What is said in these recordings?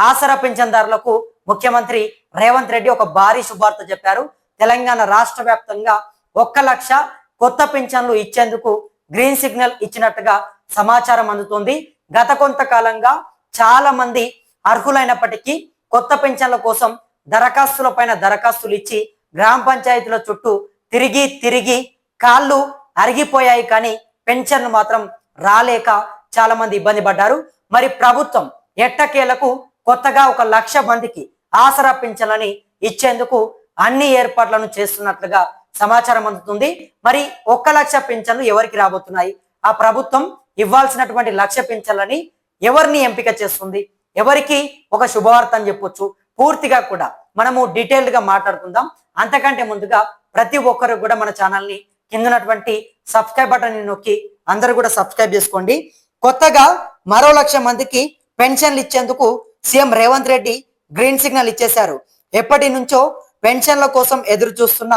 ఆసరా పింఛన్దారులకు ముఖ్యమంత్రి రేవంత్ రెడ్డి ఒక భారీ శుభార్త చెప్పారు. తెలంగాణ రాష్ట్ర వ్యాప్తంగా 1 లక్ష కొత్త పింఛన్లు ఇచ్చేందుకు గ్రీన్ సిగ్నల్ ఇచ్చినట్టుగా సమాచారం అందుతుంది. గత కొంతకాలంగా చాలా మంది అర్హులైనప్పటికీ కొత్త పింఛన్ల కోసం దరఖాస్తులు ఇచ్చి గ్రామ పంచాయతీల చుట్టూ తిరిగి కాళ్ళు అరిగిపోయాయి, కానీ పెన్షన్లు మాత్రం రాలేక చాలా మంది ఇబ్బంది పడ్డారు. మరి ప్రభుత్వం ఎట్టకేలకు కొత్తగా 1 లక్ష మందికి ఆసరా పింఛన్లని ఇచ్చేందుకు అన్ని ఏర్పాట్లను చేస్తున్నట్లుగా సమాచారం అందుతుంది. మరి 1 లక్ష పింఛన్లు ఎవరికి రాబోతున్నాయి? ఆ ప్రభుత్వం ఇవ్వాల్సినటువంటి 1 లక్ష పింఛన్లని ఎవరిని ఎంపిక చేస్తుంది? ఎవరికి ఒక శుభవార్త అని చెప్పొచ్చు? పూర్తిగా కూడా మనము డీటెయిల్డ్ గా మాట్లాడుకుందాం. అంతకంటే ముందుగా ప్రతి ఒక్కరు కూడా మన ఛానల్ని కిందనటువంటి సబ్స్క్రైబ్ బటన్ నొక్కి అందరూ కూడా సబ్స్క్రైబ్ చేసుకోండి. కొత్తగా మరో 1 లక్ష మందికి పెన్షన్లు ఇచ్చేందుకు CM Revanth Reddy green signal ఇచ్చేశారు. ఎప్పటి నుంచో పెన్షన్ల కోసం ఎదురు చూస్తున్న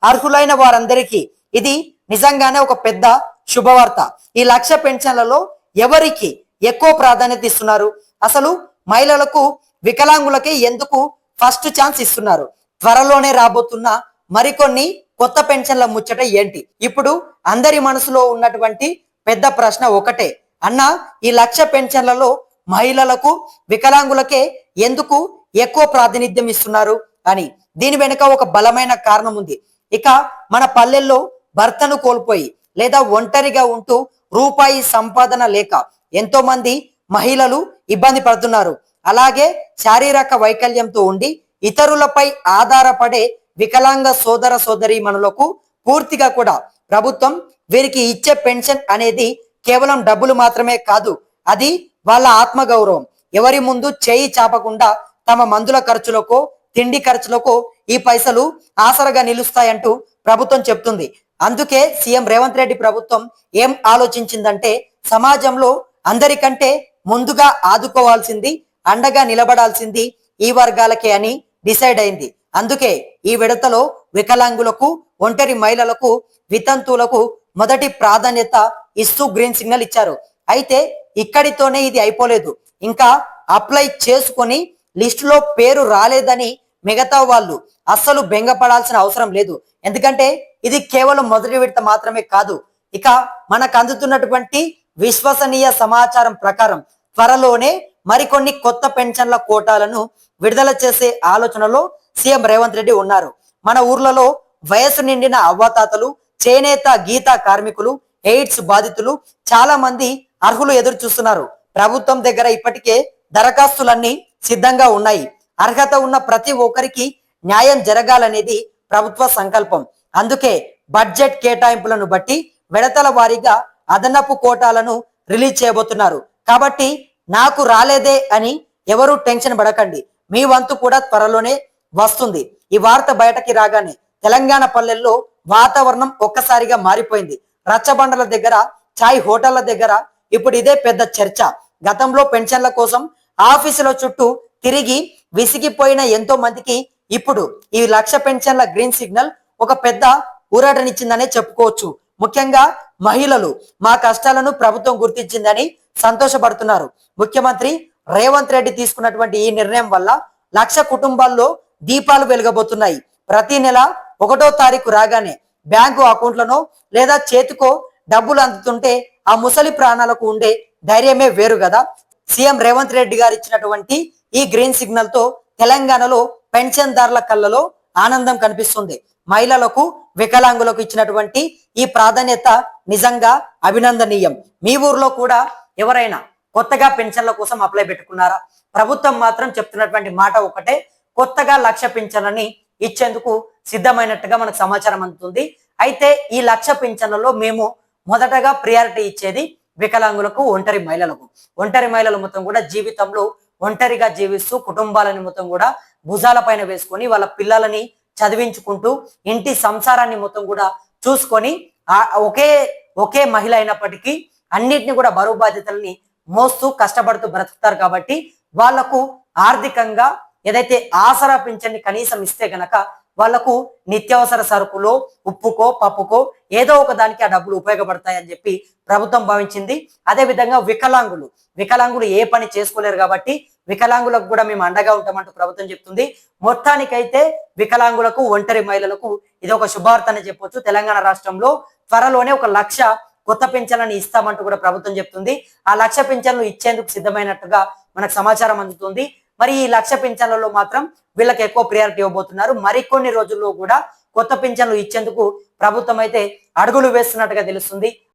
అర్హులైన వారందరికీ ఇది నిజంగానే ఒక పెద్ద శుభవార్త. ఈ 1 లక్ష పెన్షన్లలో ఎవరికి ఎక్కువ ప్రాధాన్యత ఇస్తున్నారు? అసలు మహిళలకు, వికలాంగులకి ఎందుకు ఫస్ట్ ఛాన్స్ ఇస్తున్నారు? త్వరలోనే రాబోతున్న మరికొన్ని కొత్త పెన్షన్ల ముచ్చట ఏంటి? ఇప్పుడు అందరి మనసులో ఉన్నటువంటి పెద్ద ప్రశ్న ఒకటే, అన్న ఈ 1 లక్ష పెన్షన్లలో మహిళలకు, వికలాంగులకే ఎందుకు ఎక్కువ ప్రాతినిధ్యం ఇస్తున్నారు అని. దీని వెనుక ఒక బలమైన కారణం ఉంది. ఇక మన పల్లెల్లో భర్తను కోల్పోయి లేదా ఒంటరిగా ఉంటూ రూపాయి సంపాదన లేక ఎంతో మంది మహిళలు ఇబ్బంది పడుతున్నారు. అలాగే శారీరక వైకల్యంతో ఉండి ఇతరులపై ఆధారపడే వికలాంగ సోదర సోదరీమణులకు పూర్తిగా కూడా ప్రభుత్వం వీరికి ఇచ్చే పెన్షన్ అనేది కేవలం డబ్బులు మాత్రమే కాదు, అది వాళ్ళ ఆత్మగౌరవం. ఎవరి ముందు చేయి చాపకుండా తమ మందుల ఖర్చులకు, తిండి ఖర్చులకు ఈ పైసలు ఆసరగా నిలుస్తాయంటూ ప్రభుత్వం చెప్తుంది. అందుకే సీఎం రేవంత్ రెడ్డి ప్రభుత్వం ఏం ఆలోచించిందంటే, సమాజంలో అందరికంటే ముందుగా ఆదుకోవాల్సింది, అండగా నిలబడాల్సింది ఈ వర్గాలకే అని డిసైడ్ అయింది. అందుకే ఈ విడతలో వికలాంగులకు, ఒంటరి మహిళలకు, వితంతువులకు మొదటి ప్రాధాన్యత ఇస్తూ గ్రీన్ సిగ్నల్ ఇచ్చారు. అయితే ఇక్కడితోనే ఇది అయిపోలేదు. ఇంకా అప్లై చేసుకొని లిస్టులో పేరు రాలేదని మిగతా వాళ్ళు అస్సలు బెంగపడాల్సిన అవసరం లేదు. ఎందుకంటే ఇది కేవలం మొదటి విడత మాత్రమే కాదు. ఇక మనకు అందుతున్నటువంటి విశ్వసనీయ సమాచారం ప్రకారం త్వరలోనే మరికొన్ని కొత్త పెన్షన్ల కోటాలను విడుదల చేసే ఆలోచనలో సీఎం రేవంత్ రెడ్డి ఉన్నారు. మన ఊర్లలో వయసు నిండిన అవ్వాతాతలు, చేనేత గీత కార్మికులు, ఎయిడ్స్ బాధితులు చాలా మంది అర్హులు ఎదురు చూస్తున్నారు. ప్రభుత్వం దగ్గర ఇప్పటికే దరఖాస్తులన్నీ సిద్ధంగా ఉన్నాయి. అర్హత ఉన్న ప్రతి ఒక్కరికి న్యాయం జరగాలనేది ప్రభుత్వ సంకల్పం. అందుకే బడ్జెట్ కేటాయింపులను బట్టి విడతల వారీగా అదనపు కోటాలను రిలీజ్ చేయబోతున్నారు. కాబట్టి నాకు రాలేదే అని ఎవరు టెన్షన్ పడకండి, మీ వంతు కూడా త్వరలోనే వస్తుంది. ఈ వార్త బయటకి రాగానే తెలంగాణ పల్లెల్లో వాతావరణం ఒక్కసారిగా మారిపోయింది. రచ్చబండల దగ్గర, చాయ్ హోటళ్ల దగ్గర ఇప్పుడు ఇదే పెద్ద చర్చ. గతంలో పెన్షన్ల కోసం ఆఫీసుల చుట్టూ తిరిగి విసిగిపోయిన ఎంతో మందికి ఇప్పుడు ఈ 1 లక్ష పెన్షన్ల గ్రీన్ సిగ్నల్ ఒక పెద్ద ఊరటనిచ్చిందనే చెప్పుకోవచ్చు. ముఖ్యంగా మహిళలు మా కష్టాలను ప్రభుత్వం గుర్తించిందని సంతోషపడుతున్నారు. ముఖ్యమంత్రి రేవంత్ రెడ్డి తీసుకున్నటువంటి ఈ నిర్ణయం వల్ల 1 లక్ష కుటుంబాల్లో దీపాలు వెలగబోతున్నాయి. ప్రతి నెల 1వ తారీఖు రాగానే బ్యాంకు అకౌంట్లను లేదా చేతికో డబ్బులు అందుతుంటే ఆ ముసలి ప్రాణాలకు ఉండే ధైర్యమే వేరు కదా. సీఎం రేవంత్ రెడ్డి గారు ఇచ్చినటువంటి ఈ గ్రీన్ సిగ్నల్ తో తెలంగాణలో పెన్షన్దారుల కళ్ళలో ఆనందం కనిపిస్తుంది. మహిళలకు, వికలాంగులకు ఇచ్చినటువంటి ఈ ప్రాధాన్యత నిజంగా అభినందనీయం. మీ ఊర్లో కూడా ఎవరైనా కొత్తగా పెన్షన్ల కోసం అప్లై పెట్టుకున్నారా? ప్రభుత్వం మాత్రం చెప్తున్నటువంటి మాట ఒకటే, కొత్తగా 1 లక్ష పెన్షన్లని ఇచ్చేందుకు సిద్ధమైనట్టుగా మనకు సమాచారం అందుతుంది. అయితే ఈ 1 లక్ష పెన్షన్లలో మేము మొదటగా ప్రియారిటీ ఇచ్చేది వికలాంగులకు, ఒంటరి మహిళలకు. ఒంటరి మహిళలు మొత్తం కూడా జీవితంలో ఒంటరిగా జీవిస్తూ కుటుంబాలని మొత్తం కూడా భుజాల పైన వేసుకొని వాళ్ళ పిల్లలని చదివించుకుంటూ ఇంటి సంసారాన్ని మొత్తం కూడా చూసుకొని ఒకే మహిళ అయినప్పటికీ అన్నిటిని కూడా బరువు బాధ్యతల్ని మోస్తూ కష్టపడుతూ బ్రతుకుతారు. కాబట్టి వాళ్లకు ఆర్థికంగా ఏదైతే ఆసరా పింఛన్ని కనీసం ఇస్తే గనక వాళ్లకు నిత్యావసర సరుకులో ఉప్పుకో పప్పుకో ఏదో ఒక దానికి ఆ డబ్బులు ఉపయోగపడతాయని చెప్పి ప్రభుత్వం భావించింది. అదే విధంగా వికలాంగులు ఏ పని చేసుకోలేరు కాబట్టి వికలాంగులకు కూడా మేము అండగా ఉంటామంటూ ప్రభుత్వం చెప్తుంది. మొత్తానికైతే వికలాంగులకు, ఒంటరి మహిళలకు ఇది ఒక శుభార్త అని చెప్పొచ్చు. తెలంగాణ రాష్ట్రంలో త్వరలోనే 1,00,000 కొత్త పింఛన్లను ఇస్తామంటూ కూడా ప్రభుత్వం చెప్తుంది. ఆ 1,00,000 పింఛన్లు ఇచ్చేందుకు సిద్ధమైనట్టుగా మనకు సమాచారం అందుతుంది. మరి ఈ 1,00,000 పింఛన్లలో మాత్రం వీళ్ళకి ఎక్కువ ప్రియారిటీ ఇవ్వబోతున్నారు. మరికొన్ని రోజుల్లో కూడా కొత్త పింఛన్లు ఇచ్చేందుకు ప్రభుత్వం అయితే అడుగులు వేస్తున్నట్టుగా తెలుస్తుంది.